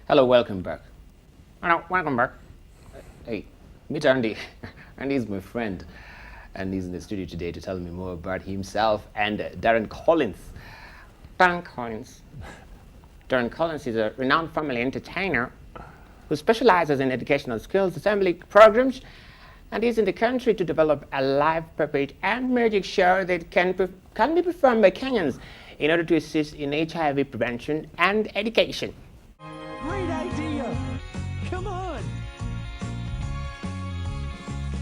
Hello, welcome back. Hello, welcome back. Hey, meet Andy. Andy is my friend, and he's in the studio today to tell me more about himself and Darren Collins. Darren Collins. Darren Collins is a renowned family entertainer who specializes in educational skills assembly programs and is in the country to develop a live puppet and magic show that can be performed by Kenyans in order to assist in HIV prevention and education. Great idea! Come on!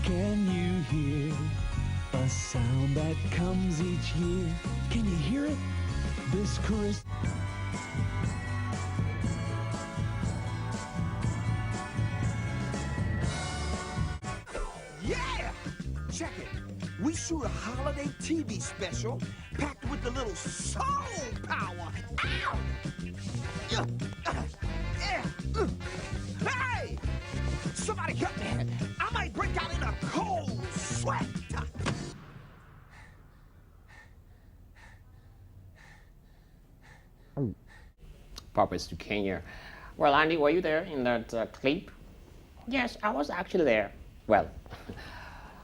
Can you hear a sound that comes each year? Can you hear it? This Christmas. Yeah! Check it. We shoot a holiday TV special packed with the little soul power. Ow! Yeah! Hey! Somebody help me. I might break out in a cold sweat. Puppets to Kenya. Well, Andy, were you there in that clip? Yes, I was actually there. Well,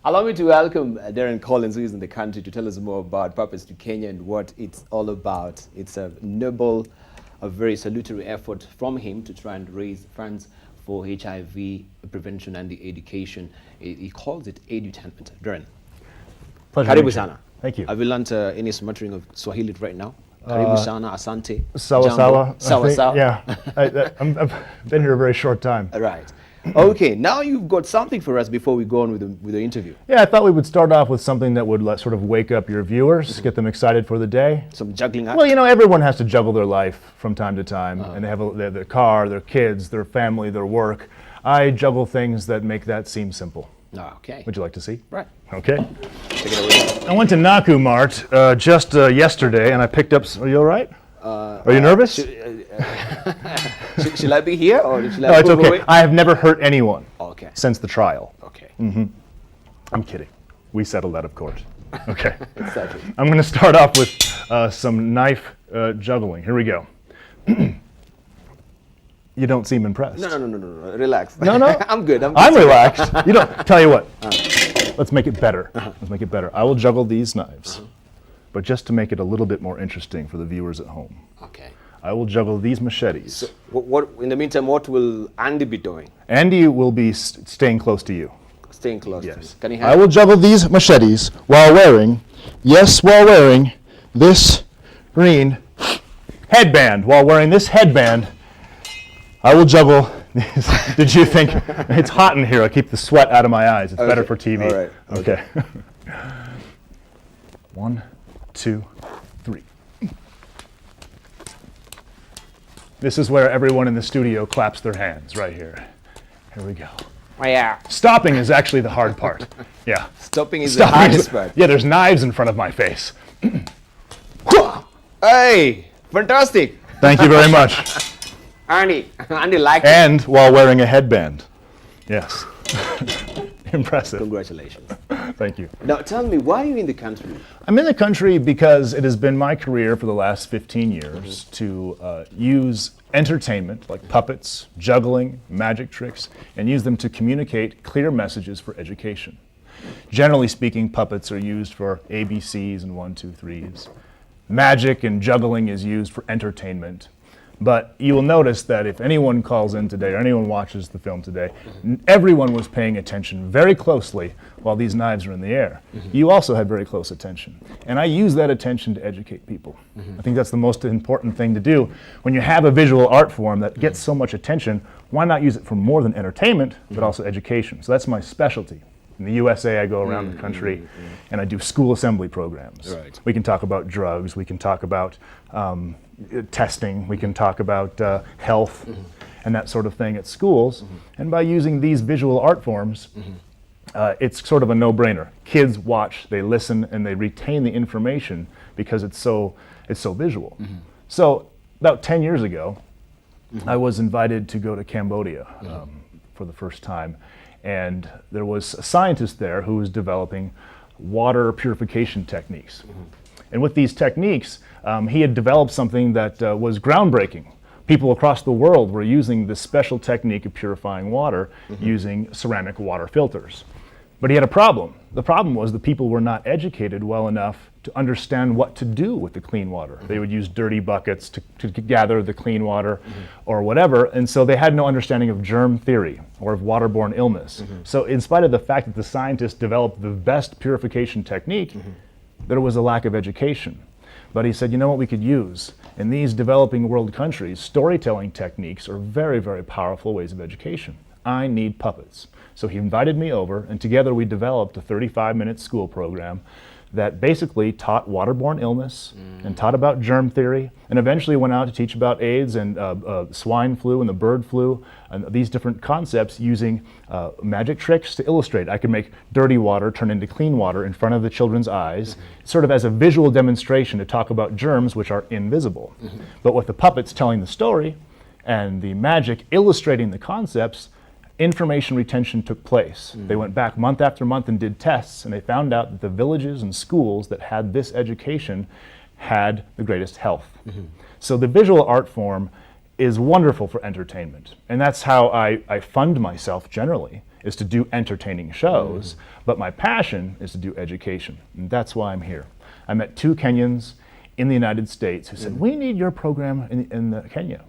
allow me to welcome Darren Collins, who is in the country, to tell us more about Puppets to Kenya and what it's all about. It's a noble, a very salutary effort from him to try and raise funds for HIV prevention and the education. He calls it edutainment. Darren, Pleasure to karibu meet you. sana. Thank you. Have you learned any smattering of Swahili right now? Karibu sana, asante. Sawa jambo, sawa. I Sawa think- sawa. Yeah, I've been here a very short time. Right. Okay, now you've got something for us before we go on with the interview. Yeah, I thought we would start off with something that would sort of wake up your viewers, get them excited for the day. Some juggling act. Well, you know, everyone has to juggle their life from time to time, and they have their car, their kids, their family, their work. I juggle things that make that seem simple. Okay. Would you like to see? Right. Okay. Take it away. I went to Naku Mart just yesterday, and I picked up. Are you all right? Are you nervous? Shall I be here or shall No, I it's move okay. away? I have never hurt anyone Okay. since the trial. Okay. I'm kidding. We settled that, of course. Okay. Exactly. I'm going to start off with some knife juggling. Here we go. You don't seem impressed. No. Relax. No, no. I'm good. I'm relaxed. You don't. Tell you what. Let's make it better. Let's make it better. I will juggle these knives, but just to make it a little bit more interesting for the viewers at home, Okay. I will juggle these machetes. So, what in the meantime, what will Andy be doing? Andy will be staying close to you. Staying close. Yes. To me. Can you I have? will juggle these machetes while wearing this green headband. While wearing this headband, I will juggle these. Did you think it's hot in here? I keep the sweat out of my eyes. It's better Okay. for TV. All right. Okay. 1, 2, 3. This is where everyone in the studio claps their hands, right here. Here we go. Oh, yeah. Stopping is actually the hard part. Yeah. Stopping is Stopping the hardest is- part. Yeah, there's knives in front of my face. Hey, fantastic! Thank you very much. Andy liked it. And while wearing a headband. Yes. Impressive. Congratulations. Thank you. Now tell me, why are you in the country? I'm in the country because it has been my career for the last 15 years to use entertainment like puppets, juggling, magic tricks, and use them to communicate clear messages for education. Generally speaking, puppets are used for ABCs and 1, 2, 3s. Magic and juggling is used for entertainment. But you will notice that if anyone calls in today or anyone watches the film today, everyone was paying attention very closely while these knives are in the air. You also had very close attention. And I use that attention to educate people. I think that's the most important thing to do. When you have a visual art form that gets so much attention, why not use it for more than entertainment, but also education? So that's my specialty. In the USA, I go around the country and I do school assembly programs. Right. We can talk about drugs, we can talk about testing, we can talk about health and that sort of thing at schools. And by using these visual art forms, it's sort of a no-brainer. Kids watch, they listen, and they retain the information because it's so visual. So about 10 years ago, I was invited to go to Cambodia for the first time. And there was a scientist there who was developing water purification techniques. And with these techniques, he had developed something that was groundbreaking. People across the world were using this special technique of purifying water using ceramic water filters. But he had a problem. The problem was the people were not educated well enough to understand what to do with the clean water. They would use dirty buckets to gather the clean water or whatever, and so they had no understanding of germ theory or of waterborne illness. So in spite of the fact that the scientists developed the best purification technique, there was a lack of education. But he said, you know what we could use? In these developing world countries, storytelling techniques are very, very powerful ways of education. I need puppets. So he invited me over, and together we developed a 35-minute school program that basically taught waterborne illness and taught about germ theory, and eventually went out to teach about AIDS and swine flu and the bird flu, and these different concepts using magic tricks to illustrate. I could make dirty water turn into clean water in front of the children's eyes, sort of as a visual demonstration to talk about germs which are invisible. But with the puppets telling the story and the magic illustrating the concepts, information retention took place. They went back month after month and did tests, and they found out that the villages and schools that had this education had the greatest health. So the visual art form is wonderful for entertainment, and that's how I fund myself generally, is to do entertaining shows, but my passion is to do education, and that's why I'm here. I met 2 Kenyans in the United States who said, we need your program in Kenya.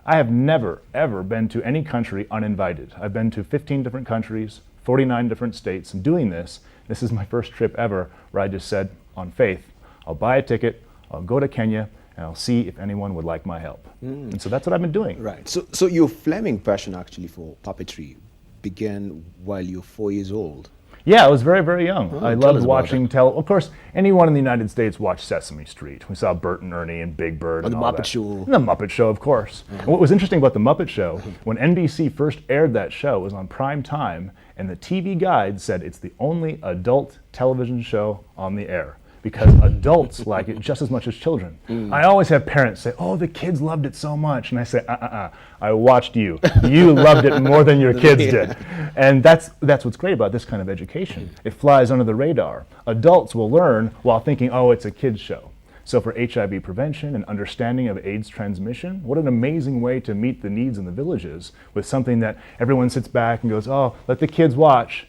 I have never, ever been to any country uninvited. I've been to 15 different countries, 49 different states, and doing this is my first trip ever where I just said, on faith, I'll buy a ticket, I'll go to Kenya, and I'll see if anyone would like my help. And so that's what I've been doing. Right. So your Fleming passion actually for puppetry began while you're 4 years old. Yeah, I was very, very young. I tell loved us about watching Of course, anyone in the United States watched Sesame Street. We saw Bert and Ernie and Big Bird and the all Muppet that. Show. And the Muppet Show, of course. And what was interesting about the Muppet Show, when NBC first aired that show, it was on prime time, and the TV guide said it's the only adult television show on the air, because adults like it just as much as children. I always have parents say, oh, the kids loved it so much. And I say, I watched you. You loved it more than your kids did. And that's what's great about this kind of education. It flies under the radar. Adults will learn while thinking, oh, it's a kid's show. So for HIV prevention and understanding of AIDS transmission, what an amazing way to meet the needs in the villages with something that everyone sits back and goes, oh, let the kids watch.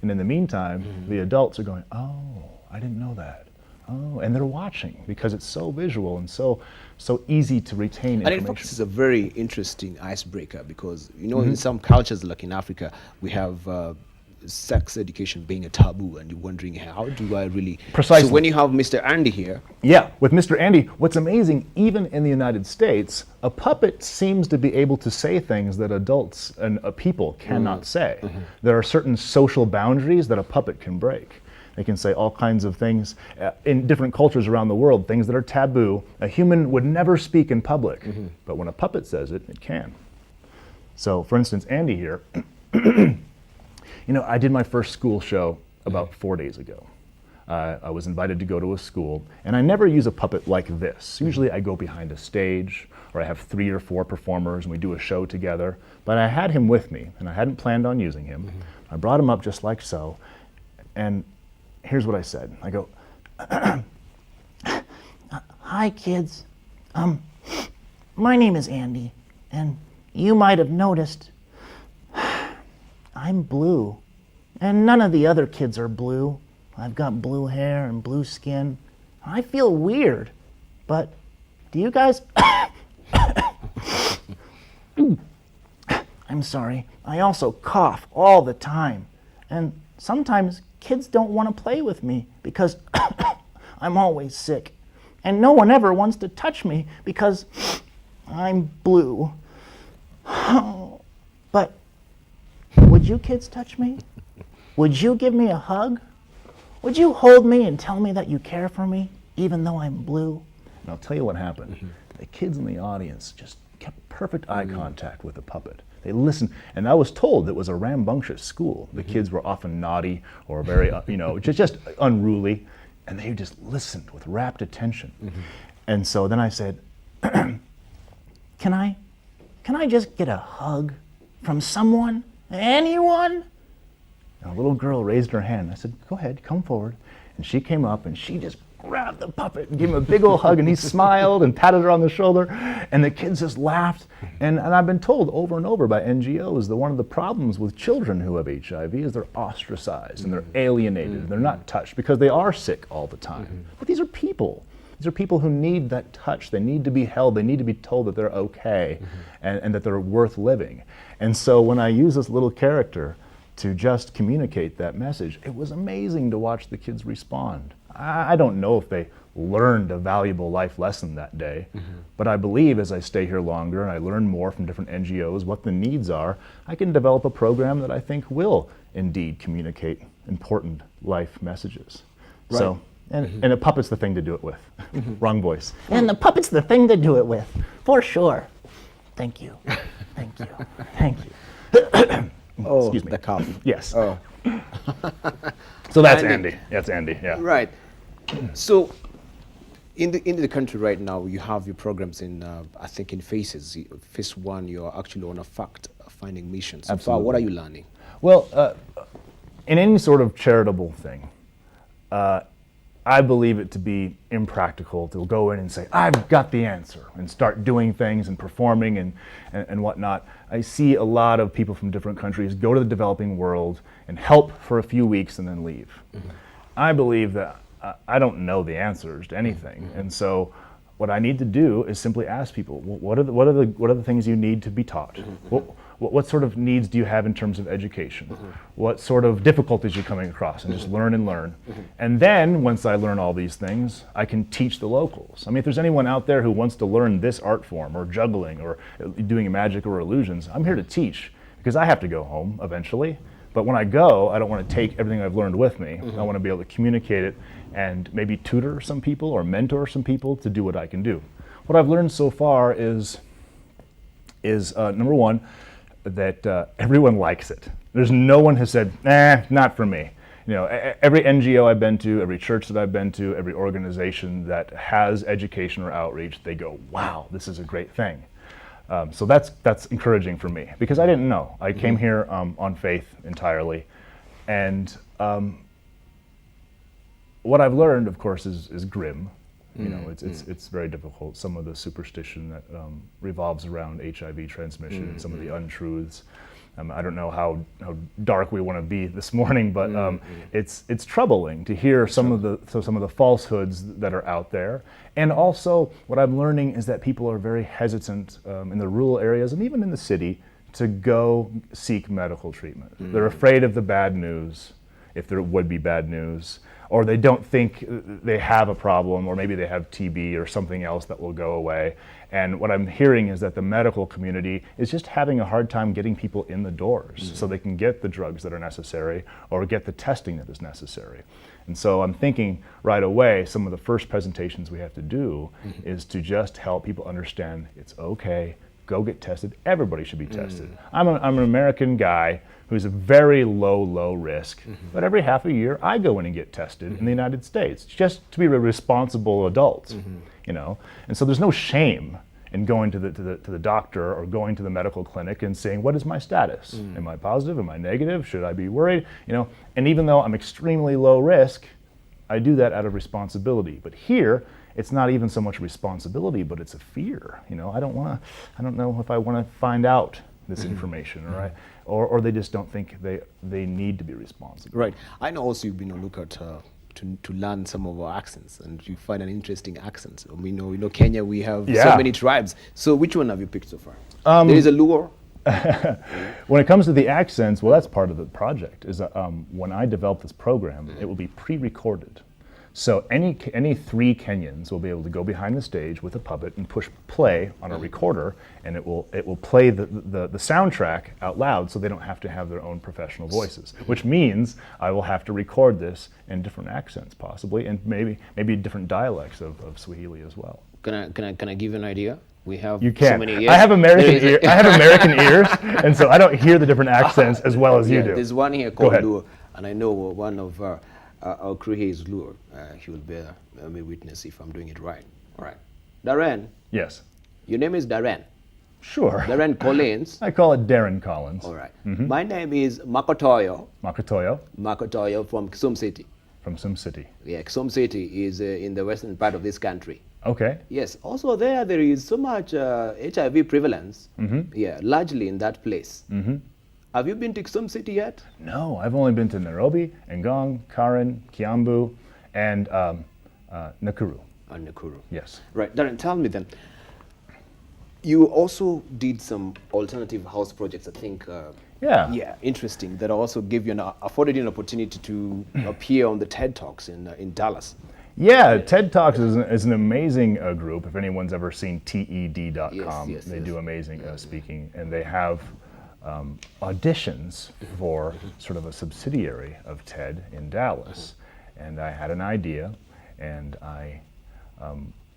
And in the meantime, the adults are going, oh, I didn't know that. Oh, and they're watching because it's so visual and so easy to retain And information. in fact, this is a very interesting icebreaker because, you know, in some cultures like in Africa, we have sex education being a taboo, and you're wondering, how do I really... Precisely. So when you have Mr. Andy here... Yeah, with Mr. Andy, what's amazing, even in the United States, a puppet seems to be able to say things that adults and people cannot say. There are certain social boundaries that a puppet can break. They can say all kinds of things in different cultures around the world, things that are taboo. A human would never speak in public, but when a puppet says it, it can. So, for instance, Andy here, you know, I did my first school show about 4 days ago. I was invited to go to a school, and I never use a puppet like this. Usually I go behind a stage, or I have 3 or 4 performers, and we do a show together. But I had him with me, and I hadn't planned on using him. I brought him up just like so, and here's what I said. I go, hi kids. My name is Andy, and you might have noticed I'm blue, and none of the other kids are blue. I've got blue hair and blue skin. I feel weird, but do you guys... I'm sorry. I also cough all the time, and sometimes kids don't want to play with me because I'm always sick. And no one ever wants to touch me because I'm blue. But would you kids touch me? Would you give me a hug? Would you hold me and tell me that you care for me, even though I'm blue? and I'll tell you what happened. The kids in the audience just kept perfect eye contact with the puppet. They listened, and I was told it was a rambunctious school. The kids were often naughty or very, just unruly, and they just listened with rapt attention. And so then I said, can I just get a hug from someone, anyone? And a little girl raised her hand. I said, go ahead, come forward. And she came up and she just grabbed the puppet and gave him a big old hug, and he smiled and patted her on the shoulder, and the kids just laughed. And I've been told over and over by NGOs that one of the problems with children who have HIV is they're ostracized and they're alienated and they're not touched because they are sick all the time. But these are people. These are people who need that touch. They need to be held. They need to be told that they're okay and that they're worth living. And so when I use this little character to just communicate that message, it was amazing to watch the kids respond. I don't know if they learned a valuable life lesson that day, but I believe as I stay here longer and I learn more from different NGOs what the needs are, I can develop a program that I think will indeed communicate important life messages. Right. So, and a puppet's the thing to do it with. Wrong voice. And the puppet's the thing to do it with, for sure. Thank you. Thank you. Thank you. Oh, Excuse me. the cough. Yes. Oh, So that's Andy. Andy. That's Andy, yeah. right. So, in the country right now, you have your programs in, I think, in phases. Phase 1, you're actually on a fact-finding mission. So far, what are you learning? Well, in any sort of charitable thing, I believe it to be impractical to go in and say, I've got the answer, and start doing things and performing and whatnot. I see a lot of people from different countries go to the developing world and help for a few weeks and then leave. I believe that I don't know the answers to anything, and so what I need to do is simply ask people, what are the things you need to be taught? What sort of needs do you have in terms of education? What sort of difficulties you're coming across, and just learn and learn. And then once I learn all these things, I can teach the locals. I mean, if there's anyone out there who wants to learn this art form or juggling or doing magic or illusions, I'm here to teach because I have to go home eventually. But when I go, I don't want to take everything I've learned with me. I want to be able to communicate it and maybe tutor some people or mentor some people to do what I can do. What I've learned so far is number one, that everyone likes it. There's no one has said, not for me. You know, every NGO I've been to, every church that I've been to, every organization that has education or outreach, they go, wow, this is a great thing. So that's encouraging for me because I didn't know. I came here on faith entirely, and what I've learned, of course, is grim. You know, it's very difficult. Some of the superstition that revolves around HIV transmission and some of the untruths. I don't know how dark we want to be this morning, but it's troubling to hear some of the falsehoods that are out there. And also, what I'm learning is that people are very hesitant in the rural areas and even in the city to go seek medical treatment. They're afraid of the bad news, if there would be bad news, or they don't think they have a problem, or maybe they have TB or something else that will go away. And what I'm hearing is that the medical community is just having a hard time getting people in the doors so they can get the drugs that are necessary or get the testing that is necessary. And so I'm thinking right away, some of the first presentations we have to do is to just help people understand it's okay, go get tested. Everybody should be tested. I'm an American guy who's a very low risk, but every half a year I go in and get tested in the United States, just to be a responsible adult, you know. And so there's no shame in going to the doctor or going to the medical clinic and saying, what is my status? Am I positive? Am I negative? Should I be worried? You know, and even though I'm extremely low risk, I do that out of responsibility. But here, it's not even so much responsibility, but it's a fear. You know, I don't know if I want to find out this information, right? Or they just don't think they need to be responsible. Right. I know also you've been on lookout to learn some of our accents, and you find an interesting accent. We know Kenya, we have so many tribes. So which one have you picked so far? There is a Luo. When it comes to the accents, well, that's part of the project. Is when I develop this program, it will be pre-recorded. So any 3 Kenyans will be able to go behind the stage with a puppet and push play on a recorder, and it will play the soundtrack out loud, so they don't have to have their own professional voices. Which means I will have to record this in different accents, possibly, and maybe different dialects of Swahili as well. Can I give you an idea? We have You can. so many. I have American ears, and so I don't hear the different accents as well as you do. There's one here called ahead. Luo, and I know one of our crew here is Luo. He will bear me witness if I'm doing it right. All right. Darren, Yes. your name is Darren. Sure. Darren Collins. I call it Darren Collins. All right. My name is Makotoyo. Makotoyo Makotoyo from Kisumu City. from Sim City. Yeah, Kisumu City is in the western part of this country. Okay. Yes. Also, there is so much HIV prevalence. Yeah, largely in that place. Have you been to Kisumu City yet? No, I've only been to Nairobi, Ngong, Karen, Kiambu, and Nakuru. On Nakuru. Yes. Right. Darren, tell me then. You also did some alternative house projects, I think. Yeah. Yeah, interesting. That also gave you afforded you an opportunity to appear on the TED Talks in Dallas. Yeah, TED Talks is an amazing group. If anyone's ever seen TED.com, Yes, they yes. do amazing speaking, and they have auditions for sort of a subsidiary of TED in Dallas. And I had an idea, and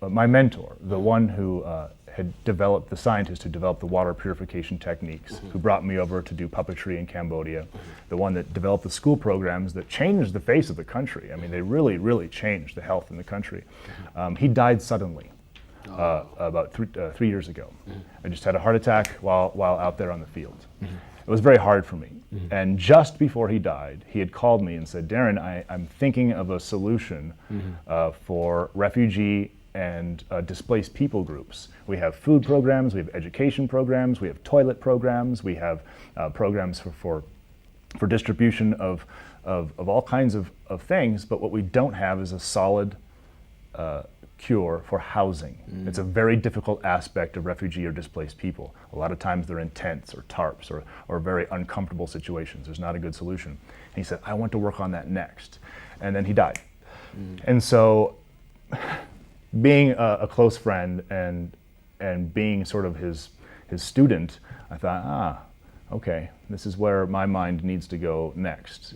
my mentor, the one who had developed, the scientist who developed the water purification techniques, who brought me over to do puppetry in Cambodia, the one that developed the school programs that changed the face of the country. I mean, they really, really changed the health in the country. He died suddenly about 3 years ago. I just had a heart attack while out there on the field. It was very hard for me. And just before he died, he had called me and said, Darren, I'm thinking of a solution for refugee and displaced people groups. We have food programs, we have education programs, we have toilet programs, we have programs for distribution of all kinds of things, but what we don't have is a solid cure for housing. It's a very difficult aspect of refugee or displaced people. A lot of times they're in tents or tarps or very uncomfortable situations. There's not a good solution. And he said, I want to work on that next. And then he died. And so being a close friend and being sort of his student, I thought, okay, this is where my mind needs to go next.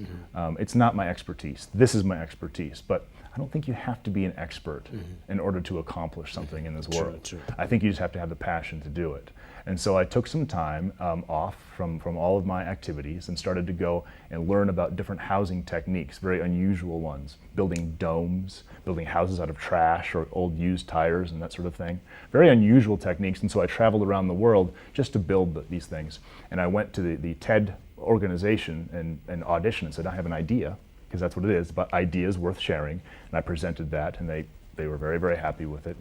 It's not my expertise. This is my expertise, but I don't think you have to be an expert in order to accomplish something in this world. True. I think you just have to have the passion to do it. And so I took some time off from all of my activities and started to go and learn about different housing techniques, very unusual ones, building domes, building houses out of trash or old used tires and that sort of thing. Very unusual techniques, and so I traveled around the world just to build these things. And I went to the TED organization and auditioned and said, I have an idea, because that's what it is, but ideas worth sharing. And I presented that, and they were very, very happy with it.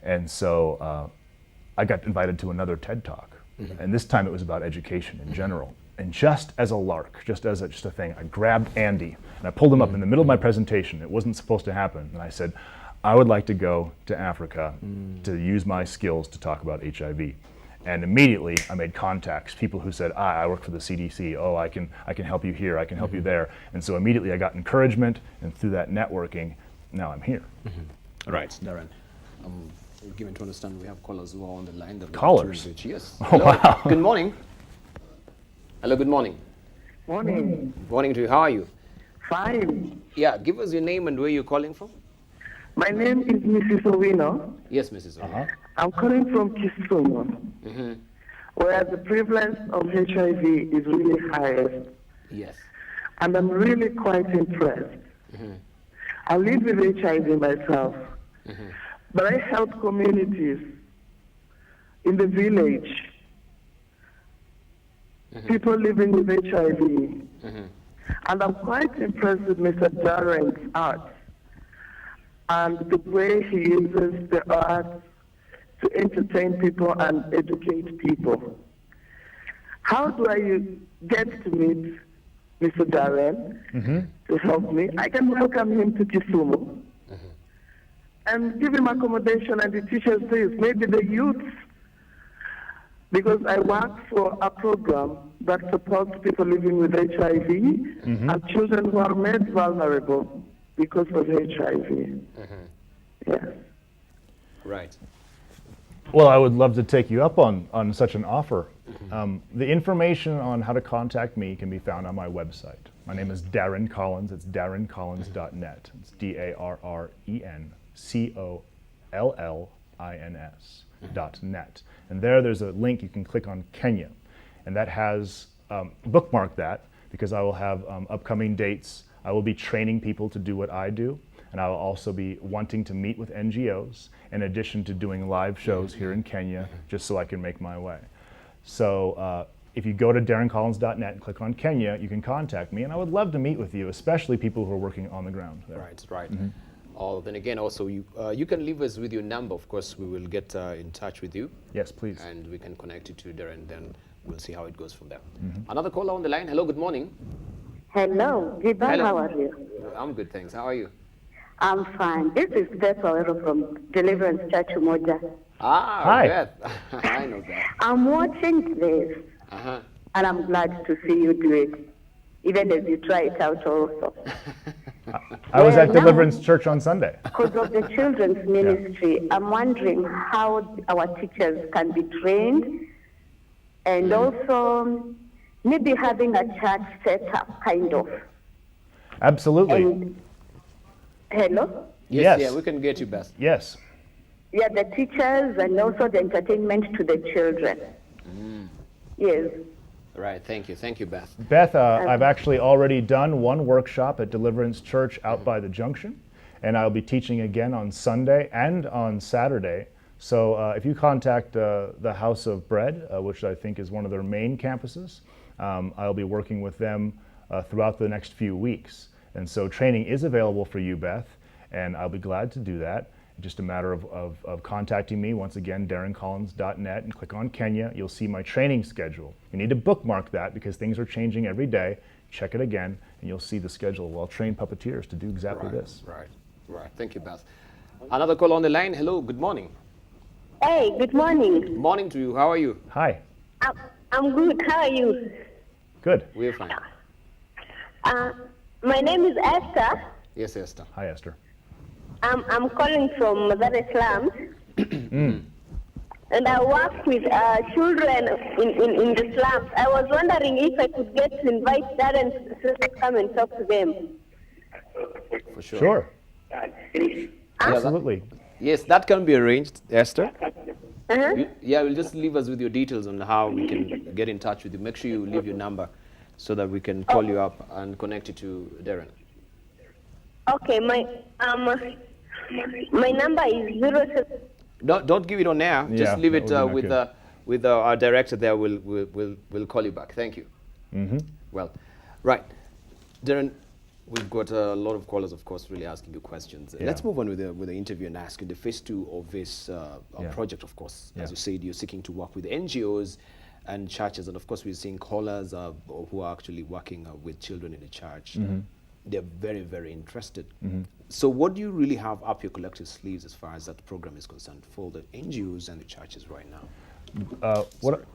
And so I got invited to another TED Talk, and this time it was about education in general. And just as a lark, just a thing, I grabbed Andy and I pulled him up in the middle of my presentation. It wasn't supposed to happen, and I said, I would like to go to Africa to use my skills to talk about HIV. And immediately I made contacts, people who said, I work for the CDC, oh, I can help you here, I can help you there. And so immediately I got encouragement, and through that networking, now I'm here. Right, Darren. We're given to understand we have callers who are on the line. That we have to Callers? engage. Yes. Oh, Hello. wow. Good morning. Hello, good morning. Morning. Morning to you. How are you? Fine. Yeah, give us your name and where you're calling from. My name is Mrs. Owino. Yes, Mrs. Owino. I'm calling from Kisumu, where the prevalence of HIV is really highest. Yes. And I'm really quite impressed. I live with HIV myself, but I help communities in the village, people living with HIV. And I'm quite impressed with Mr. Darren's art and the way he uses the art to entertain people and educate people. How do I get to meet Mr. Darren to help me? I can welcome him to Kisumu and give him accommodation and the teachers this, maybe the youth, because I work for a program that supports people living with HIV and children who are made vulnerable because of HIV. Yes. Right. Well, I would love to take you up on such an offer. The information on how to contact me can be found on my website. My name is Darren Collins. It's darrencollins.net. It's DarrenCollins.net. And there's a link you can click on Kenya. And that has, bookmark that, because I will have upcoming dates. I will be training people to do what I do. and I'll also be wanting to meet with NGOs in addition to doing live shows here in Kenya, just so I can make my way. So if you go to darrencollins.net and click on Kenya, you can contact me, and I would love to meet with you, especially people who are working on the ground there. Right, right. Then again, also you can leave us with your number. Of course, we will get in touch with you. Yes, please. And we can connect you to Darren. Then we'll see how it goes from there. Another caller on the line. Hello, good morning. Hello, Giba, Hello. how are you? I'm good, thanks. How are you? I'm fine. This is Beth Wawero from Deliverance Church Umoja. Ah, Hi. Beth. I know that. I'm watching this, Uh-huh. and I'm glad to see you do it, even as you try it out also. I was at Well, now- Deliverance Church on Sunday. Because of the children's ministry, I'm wondering how our teachers can be trained, and also maybe having a church setup, kind of. Absolutely. And hello? Yes. Yeah, we can get you, Beth. Yes. Yeah, the teachers and also the entertainment to the children. Yes. Right, thank you. Thank you, Beth. Beth, I've actually already done one workshop at Deliverance Church out by the junction, and I'll be teaching again on Sunday and on Saturday. So if you contact the House of Bread, which I think is one of their main campuses, I'll be working with them throughout the next few weeks. And so training is available for you, Beth, and I'll be glad to do that. Just a matter of contacting me. Once again, darrencollins.net, and click on Kenya. You'll see my training schedule. You need to bookmark that because things are changing every day. Check it again, and you'll see the schedule. Well, train puppeteers to do exactly this. Right, right. Thank you, Beth. Another call on the line. Hello, good morning. Hey, good morning. Morning to you. How are you? Hi. I'm good. How are you? Good. We're fine. My name is Esther. Yes, Esther. Hi, Esther. I'm calling from Madare slums. And I work with children in the slums. I was wondering if I could get to invite Darren to come and talk to them. For sure. Sure. Yeah, Absolutely. Yes, that can be arranged, Esther. Uh-huh. Yeah, we'll just leave us with your details on how we can get in touch with you. Make sure you leave your number so that we can call you up and connect you to Darren. Okay, my number is 07. Don't give it on air. Yeah, Just leave that it would be not with good. with our director there. We'll call you back. Thank you. Well, right, Darren. We've got a lot of callers, of course, really asking you questions. Yeah. Let's move on with the interview and ask you the phase 2 of this Yeah. project, of course. Yeah. As you said, you're seeking to work with NGOs and churches, and of course, we're seeing callers who are actually working with children in the church. They're very, very interested. So what do you really have up your collective sleeves as far as that program is concerned for the NGOs and the churches right now?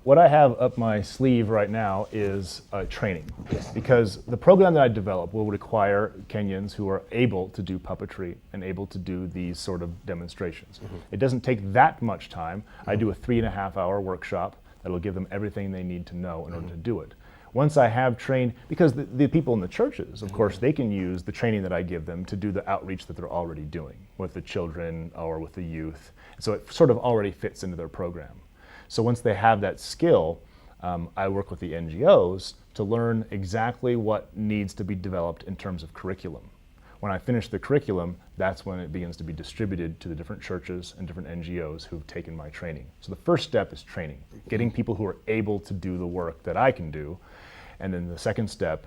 What I have up my sleeve right now is training, because the program that I develop will require Kenyans who are able to do puppetry and able to do these sort of demonstrations. It doesn't take that much time. I do a 3.5-hour workshop that will give them everything they need to know in order to do it. Once I have trained, because the people in the churches, of course, they can use the training that I give them to do the outreach that they're already doing with the children or with the youth. So it sort of already fits into their program. So once they have that skill, I work with the NGOs to learn exactly what needs to be developed in terms of curriculum. When I finish the curriculum, that's when it begins to be distributed to the different churches and different NGOs who've taken my training. So the first step is training, getting people who are able to do the work that I can do. And then the second step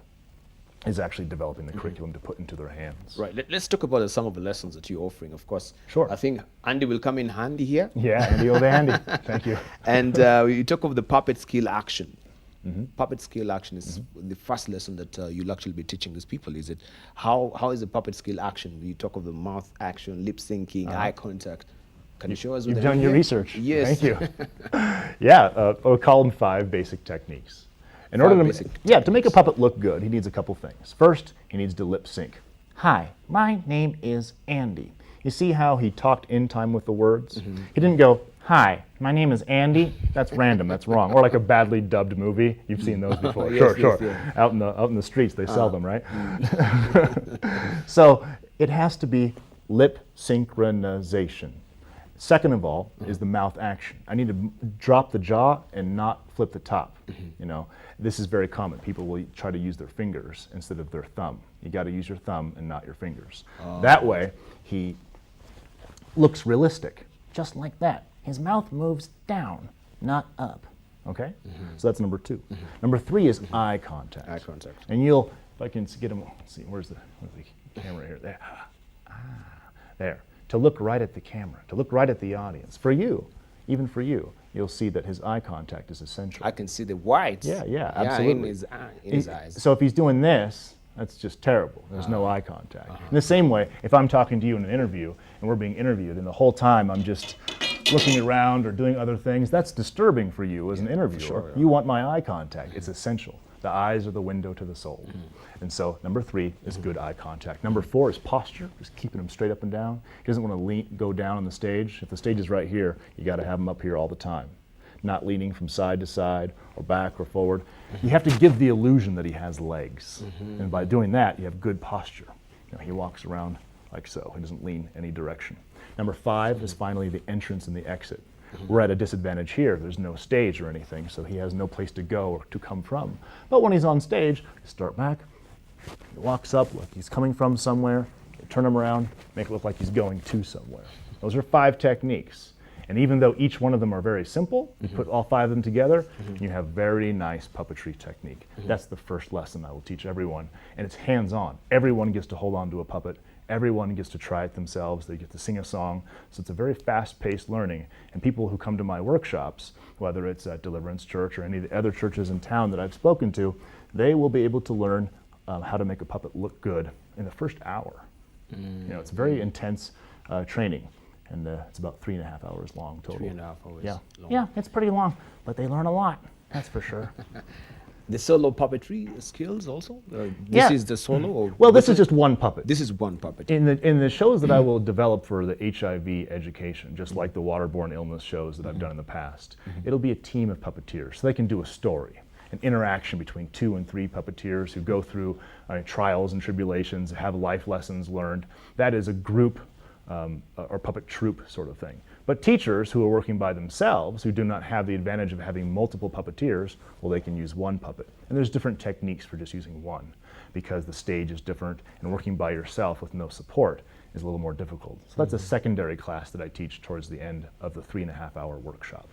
is actually developing the curriculum to put into their hands. Right. Let's talk about some of the lessons that you're offering. Of course, Sure. I think Andy will come in handy here. Yeah, Andy over Andy. Thank you. And you talk of the puppet skill action. Puppet skill action is the first lesson that you'll actually be teaching these people. Is it how is the puppet skill action? You talk of the mouth action, lip syncing, eye contact. Can you show us? You've with done your here? research. Yes. Thank you. Yeah, we'll call them 5 basic techniques. In order to basic to make a puppet look good, he needs a couple things. First, he needs to lip sync. Hi, my name is Andy. You see how he talked in time with the words? He didn't go, "Hi, my name is Andy." That's random. That's wrong. Or like a badly dubbed movie. You've seen those before. Yes, Sure. yes, yeah. Out in the streets, they sell them, right? So it has to be lip synchronization. Second of all is the mouth action. I need to drop the jaw and not flip the top. You know, this is very common. People will try to use their fingers instead of their thumb. You got to use your thumb and not your fingers. That way, he looks realistic, just like that. His mouth moves down, not up. Okay? So that's number 2. Number 3 is eye contact. Eye contact. And you'll, if I can get him, let's see, where's the camera here? There. There. To look right at the camera, to look right at the audience. For you, even for you, you'll see that his eye contact is essential. I can see the whites. Yeah, absolutely. In his eyes. So if he's doing this, that's just terrible. There's no eye contact. In the same way, if I'm talking to you in an interview and we're being interviewed and the whole time I'm just looking around or doing other things, that's disturbing for you as an interviewer. You want my eye contact. It's essential. The eyes are the window to the soul. And so number 3 is good eye contact. Number 4 is posture, just keeping him straight up and down. He doesn't want to go down on the stage. If the stage is right here, you got to have him up here all the time, not leaning from side to side or back or forward. You have to give the illusion that he has legs. And by doing that, you have good posture. You know, he walks around like so. He doesn't lean any direction. Number 5 is finally the entrance and the exit. We're at a disadvantage here. There's no stage or anything, so he has no place to go or to come from. But when he's on stage, start back, he walks up like he's coming from somewhere, turn him around, make it look like he's going to somewhere. Those are 5 techniques. And even though each one of them are very simple, you put all 5 of them together, you have very nice puppetry technique. That's the first lesson I will teach everyone. And it's hands-on. Everyone gets to hold on to a puppet. Everyone gets to try it themselves. They get to sing a song. So it's a very fast-paced learning. And people who come to my workshops, whether it's at Deliverance Church or any of the other churches in town that I've spoken to, they will be able to learn how to make a puppet look good in the first hour. You know, it's very intense training. And it's about 3.5 hours long total. 3.5 hours Yeah. long. Yeah, it's pretty long, but they learn a lot. That's for sure. The solo puppetry skills also? This Yeah. is the solo? Or Well, this is just one puppet. This is one puppet. In the shows that I will develop for the HIV education, just like the waterborne illness shows that I've done in the past, it'll be a team of puppeteers. So they can do a story, an interaction between 2 and 3 puppeteers who go through trials and tribulations, have life lessons learned. That is a group or puppet troupe sort of thing. But teachers who are working by themselves, who do not have the advantage of having multiple puppeteers, well, they can use one puppet. And there's different techniques for just using one, because the stage is different, and working by yourself with no support is a little more difficult. So that's a secondary class that I teach towards the end of the 3.5-hour workshop.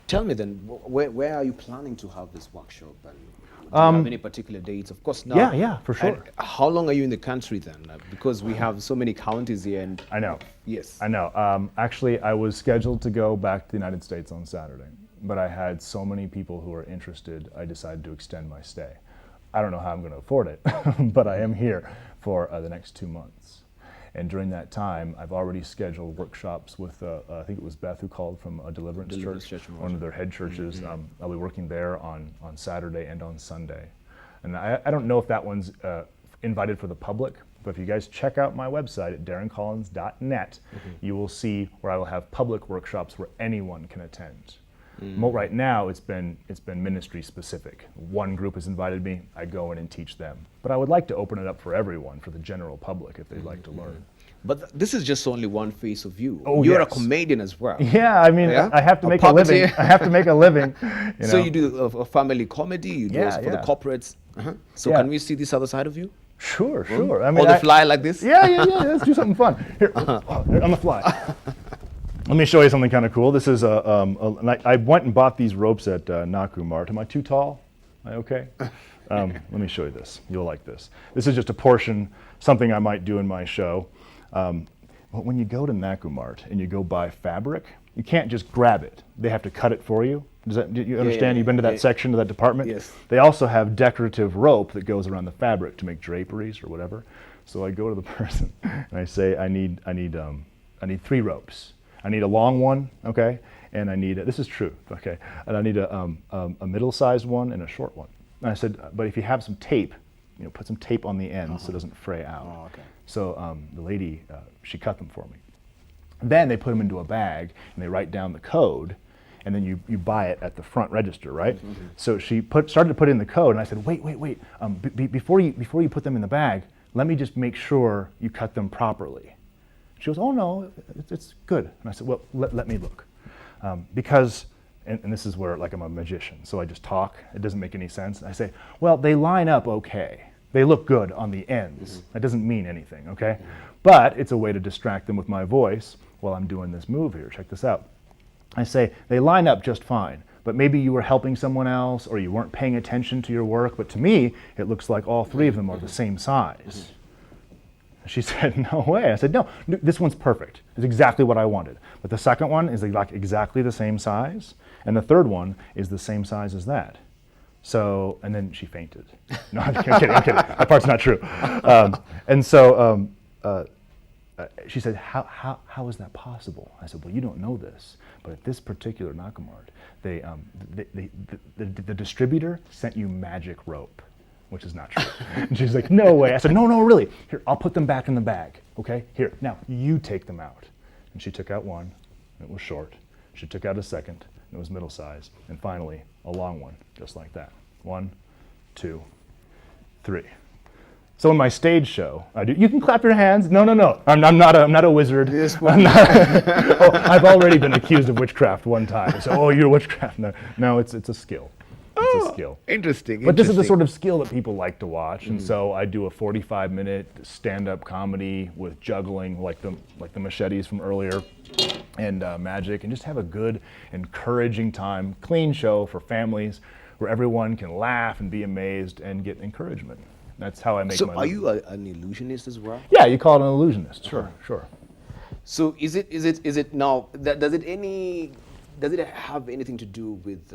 Tell me then, where are you planning to have this workshop? And do you have any particular dates? Of course, now. Yeah, for sure. And how long are you in the country then? Because we have so many counties here. And I know. Yes. I know. Actually, I was scheduled to go back to the United States on Saturday, but I had so many people who were interested, I decided to extend my stay. I don't know how I'm going to afford it, but I am here for the next 2 months. And during that time, I've already scheduled workshops with, I think it was Beth who called from a Deliverance Church, one of their head churches. I'll be working there on Saturday and on Sunday. And I don't know if that one's invited for the public, but if you guys check out my website at darrencollins.net, you will see where I will have public workshops where anyone can attend. Right now, it's been ministry specific. One group has invited me, I go in and teach them. But I would like to open it up for everyone, for the general public, if they'd like to learn. But this is just only one face of you. Oh, You're yes. a comedian as well. Yeah, I mean, Yeah? I have to A make a living. puppeteer. I have to make a living. You So know? you do a family comedy, you do Yeah, it for the yeah. corporates. So Yeah. can we see this other side of you? Sure, sure. I Or mean, the fly like this? Yeah, let's do something fun. Here, here, on the fly. Let me show you something kind of cool. This is I went and bought these ropes at Naku Mart. Am I too tall? Am I okay? Let me show you this. You'll like this. This is just a portion, something I might do in my show. But when you go to Naku Mart and you go buy fabric, you can't just grab it. They have to cut it for you. Do you understand? You've been to that section of that department? Yes. They also have decorative rope that goes around the fabric to make draperies or whatever. So I go to the person and I say, I need 3 ropes. I need a long one, okay, and I need this is true, okay, and I need a middle-sized one and a short one. And I said, but if you have some tape, put some tape on the end so it doesn't fray out. Oh, okay. So the lady, she cut them for me. Then they put them into a bag and they write down the code, and then you buy it at the front register, right? So she started to put in the code, and I said, wait, before you put them in the bag, let me just make sure you cut them properly. She goes, oh no, it's good. And I said, well, let me look. Because, and this is where like I'm a magician, so I just talk, it doesn't make any sense. I say, well, they line up okay. They look good on the ends. That doesn't mean anything, okay? But it's a way to distract them with my voice while I'm doing this move here. Check this out. I say, they line up just fine, but maybe you were helping someone else or you weren't paying attention to your work, but to me, it looks like all three of them are the same size. She said, no way. I said, no, this one's perfect. It's exactly what I wanted. But the second one is like exactly the same size, and the third one is the same size as that. So, and then she fainted. No, I'm kidding. That part's not true. She said, how is that possible? I said, well, you don't know this, but at this particular Nakamart, the distributor sent you magic rope, which is not true. And she's like, no way. I said, no, really. Here, I'll put them back in the bag, okay? Here, now, you take them out. And she took out one, and it was short. She took out a second, and it was middle size. And finally, a long one, just like that. 1, 2, 3. So in my stage show, I do. You can clap your hands. No. I'm not a wizard. I've already been accused of witchcraft one time. So, you're witchcraft. No, it's a skill. It's a skill. Interesting. But this is the sort of skill that people like to watch, and so I do a 45-minute stand-up comedy with juggling, like the machetes from earlier, and magic, and just have a good, encouraging time, clean show for families, where everyone can laugh and be amazed and get encouragement. That's how I make my So, are living. you an illusionist as well? Yeah, you call it an illusionist. Sure. So, is it now? Does it have anything to do with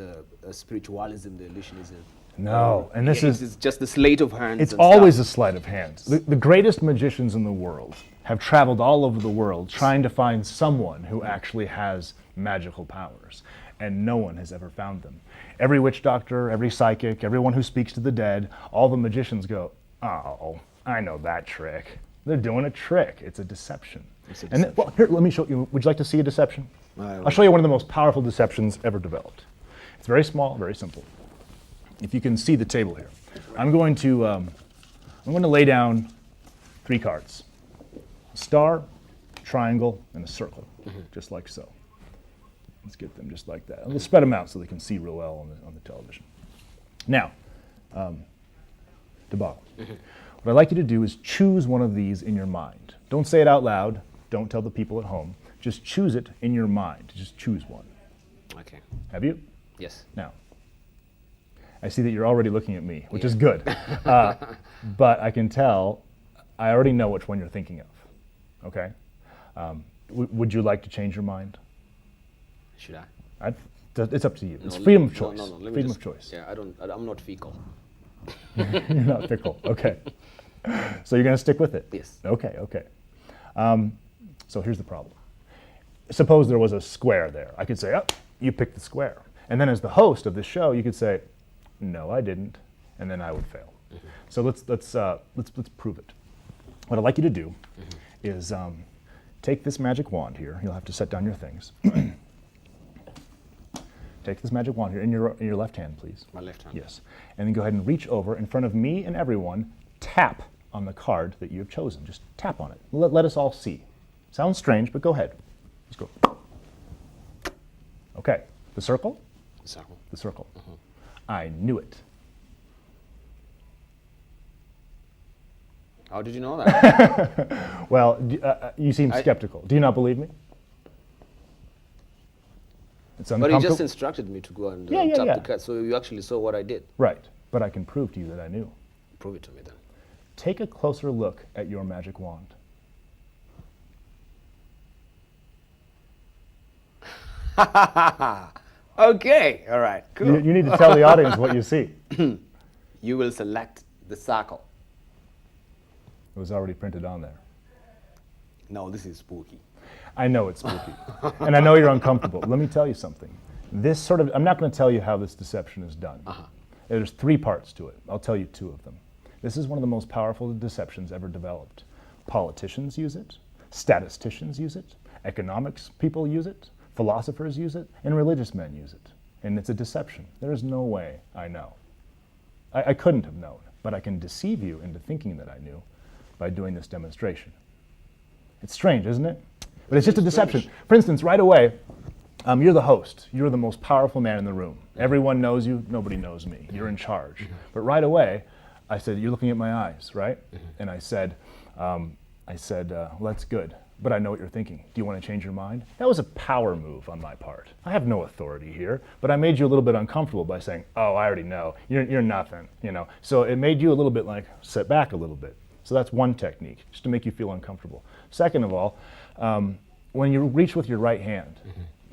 spiritualism, the illusionism? No, and this It's just the sleight of hands. It's and always stuff. a sleight of hands. The greatest magicians in the world have traveled all over the world trying to find someone who actually has magical powers, and no one has ever found them. Every witch doctor, every psychic, everyone who speaks to the dead, all the magicians go, oh, I know that trick. They're doing a trick. It's a deception. And then, well, here, let me show you. Would you like to see a deception? I'll show you one of the most powerful deceptions ever developed. It's very small, very simple. If you can see the table here, I'm going to lay down 3 cards: a star, triangle, and a circle, just like so. Let's get them just like that. We'll spread them out so they can see real well on the television. Now, Debal, what I'd like you to do is choose one of these in your mind. Don't say it out loud. Don't tell the people at home. Just choose it in your mind. Just choose one. Okay. Have you? Yes. Now, I see that you're already looking at me, which is good. But I can tell, I already know which one you're thinking of. Okay? Would you like to change your mind? Should I? It's up to you. It's No, freedom of choice. No. Let me Freedom just- of choice. Yeah, I'm not fecal. You're not fickle. Okay. So you're going to stick with it? Yes. Okay. So here's the problem. Suppose there was a square there. I could say, oh, you picked the square. And then as the host of this show, you could say, no, I didn't. And then I would fail. So let's prove it. What I'd like you to do is take this magic wand here. You'll have to set down your things. Take this magic wand here in your left hand, please. My left hand. Yes. And then go ahead and reach over in front of me and everyone. Tap on the card that you have chosen. Just tap on it. Let us all see. Sounds strange, but go ahead. Let's go. Okay. The circle? Circle. The circle. I knew it. How did you know that? Well, you seem skeptical. Do you not believe me? It's But he uncomfortable. just instructed me to go and Yeah. tap the card. So you actually saw what I did. Right. But I can prove to you that I knew. Prove it to me then. Take a closer look at your magic wand. Okay. All right. Cool. You need to tell the audience what you see. You will select the circle. It was already printed on there. No, this is spooky. I know it's spooky. And I know you're uncomfortable. Let me tell you something. I'm not going to tell you how this deception is done. There's 3 parts to it. I'll tell you 2 of them. This is one of the most powerful deceptions ever developed. Politicians use it, statisticians use it, economics people use it, philosophers use it, and religious men use it. And it's a deception. There is no way I know. I couldn't have known, but I can deceive you into thinking that I knew by doing this demonstration. It's strange, isn't it? But it's just a deception. For instance, right away, you're the host. You're the most powerful man in the room. Everyone knows you. Nobody knows me. You're in charge. But right away, I said, you're looking at my eyes, right? And I said, well, that's good. But I know what you're thinking. Do you want to change your mind? That was a power move on my part. I have no authority here, but I made you a little bit uncomfortable by saying, oh, I already know. You're nothing, you know. So it made you a little bit like sit back a little bit. So that's one technique, just to make you feel uncomfortable. Second of all, when you reach with your right hand,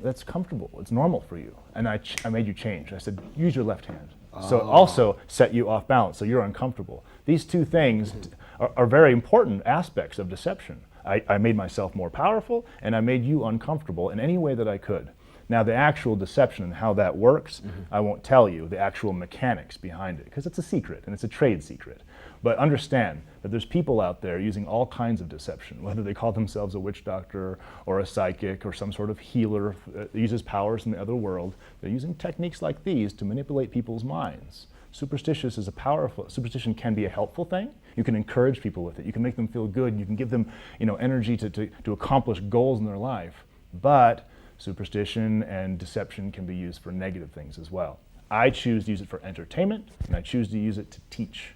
that's comfortable. It's normal for you. And I made you change. I said, use your left hand. So it also set you off balance, so you're uncomfortable. These two things are very important aspects of deception. I made myself more powerful, and I made you uncomfortable in any way that I could. Now, the actual deception and how that works, I won't tell you the actual mechanics behind it, because it's a secret, and it's a trade secret. But understand that there's people out there using all kinds of deception, whether they call themselves a witch doctor or a psychic or some sort of healer that uses powers in the other world. They're using techniques like these to manipulate people's minds. Superstition can be a helpful thing. You can encourage people with it. You can make them feel good. You can give them, energy to accomplish goals in their life. But superstition and deception can be used for negative things as well. I choose to use it for entertainment, and I choose to use it to teach.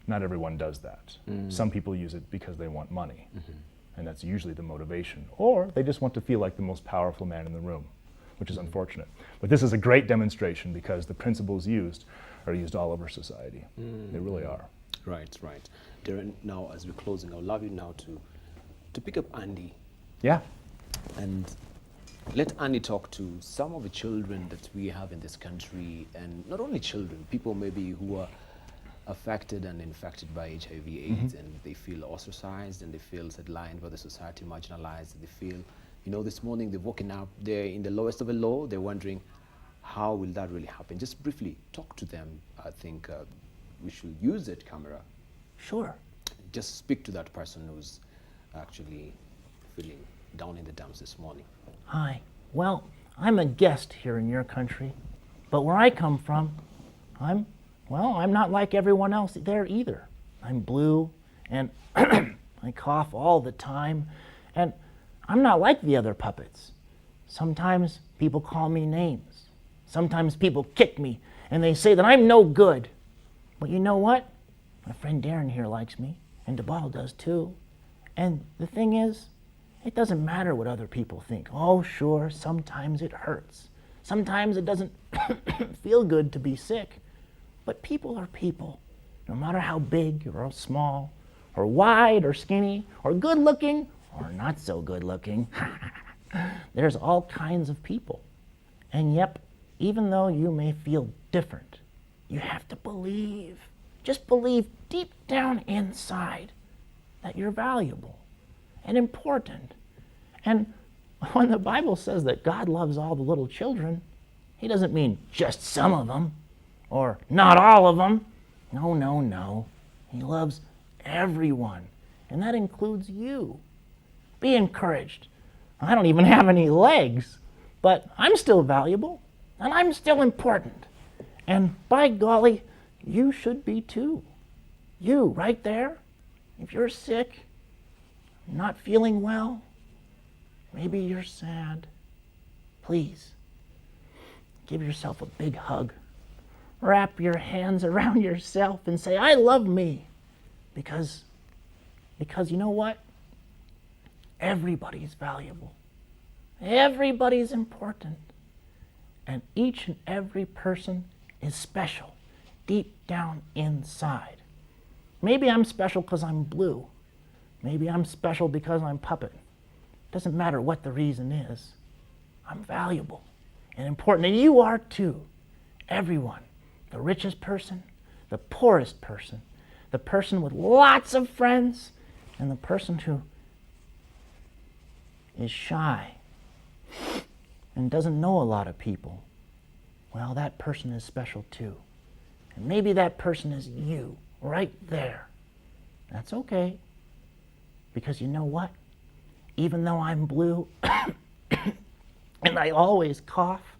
Not everyone does that. Some people use it because they want money, and that's usually the motivation. Or they just want to feel like the most powerful man in the room, which is unfortunate. But this is a great demonstration because the principles used are used all over society. They really are. Right. Darren, now as we're closing, I would love you now to pick up Andy. Yeah. And let Andy talk to some of the children that we have in this country, and not only children, people maybe who are affected and infected by HIV/AIDS, and they feel ostracized, and they feel sidelined by the society, marginalized. They feel, this morning they've woken up, they're in the lowest of the low, they're wondering, how will that really happen? Just briefly talk to them. I think we should use that camera. Sure. Just speak to that person who's actually feeling down in the dumps this morning. Hi. Well, I'm a guest here in your country, but where I come from, I'm not like everyone else there either. I'm blue, and I cough all the time, and I'm not like the other puppets. Sometimes people call me names. Sometimes people kick me, and they say that I'm no good. But you know what? My friend Darren here likes me, and DeBall does too. And the thing is, it doesn't matter what other people think. Oh, sure, sometimes it hurts. Sometimes it doesn't feel good to be sick. But people are people, no matter how big or small, or wide or skinny, or good looking or not so good looking. There's all kinds of people. And yep, even though you may feel different, you have to believe, just believe deep down inside that you're valuable and important. And when the Bible says that God loves all the little children, he doesn't mean just some of them or not all of them. No. He loves everyone, and that includes you. Be encouraged. I don't even have any legs, but I'm still valuable, and I'm still important. And by golly, you should be too. You, right there, if you're sick, not feeling well, maybe you're sad, please give yourself a big hug. Wrap your hands around yourself and say, I love me. Because you know what? Everybody's valuable. Everybody's important. And each and every person is special, deep down inside. Maybe I'm special because I'm blue. Maybe I'm special because I'm puppet. Doesn't matter what the reason is. I'm valuable and important, and you are too. Everyone, the richest person, the poorest person, the person with lots of friends, and the person who is shy and doesn't know a lot of people. Well, that person is special too. And maybe that person is you, right there. That's okay. Because you know what? Even though I'm blue and I always cough,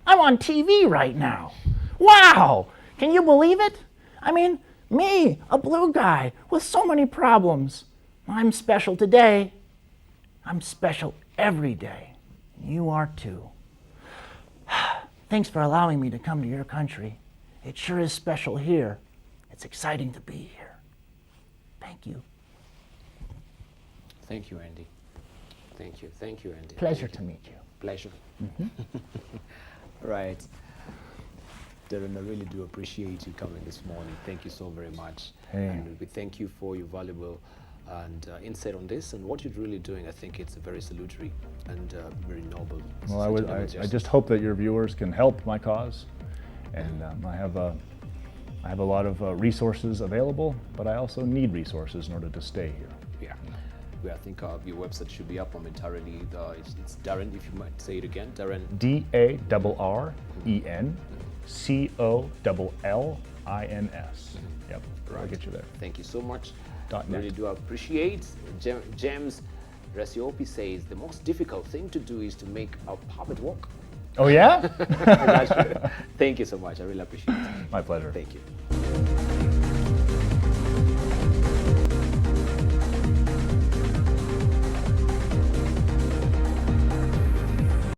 I'm on TV right now. Wow! Can you believe it? I mean, me, a blue guy with so many problems. I'm special today I'm special every day. You are too. Thanks for allowing me to come to your country. It sure is special here. It's exciting to be here. Thank you. Thank you, Andy. Thank you, Andy. Pleasure Thank to meet you. Pleasure. Right. Darren, I really do appreciate you coming this morning. Thank you so very much. Hey. And we thank you for your valuable and insight on this and what you're really doing. I think it's very salutary and very noble. Well, Such a I noble gesture. just hope that your viewers can help my cause. And I have a lot of resources available, but I also need resources in order to stay here. Yeah. I think your website should be up momentarily. It's Darren, if you might say it again. Darren. DARRENCOLLINS. Yep, I'll get you there. Thank you so much. .net. Really do appreciate. James Rasiopi says the most difficult thing to do is to make a puppet walk. Oh yeah? Thank you so much. I really appreciate it. My pleasure. Thank you.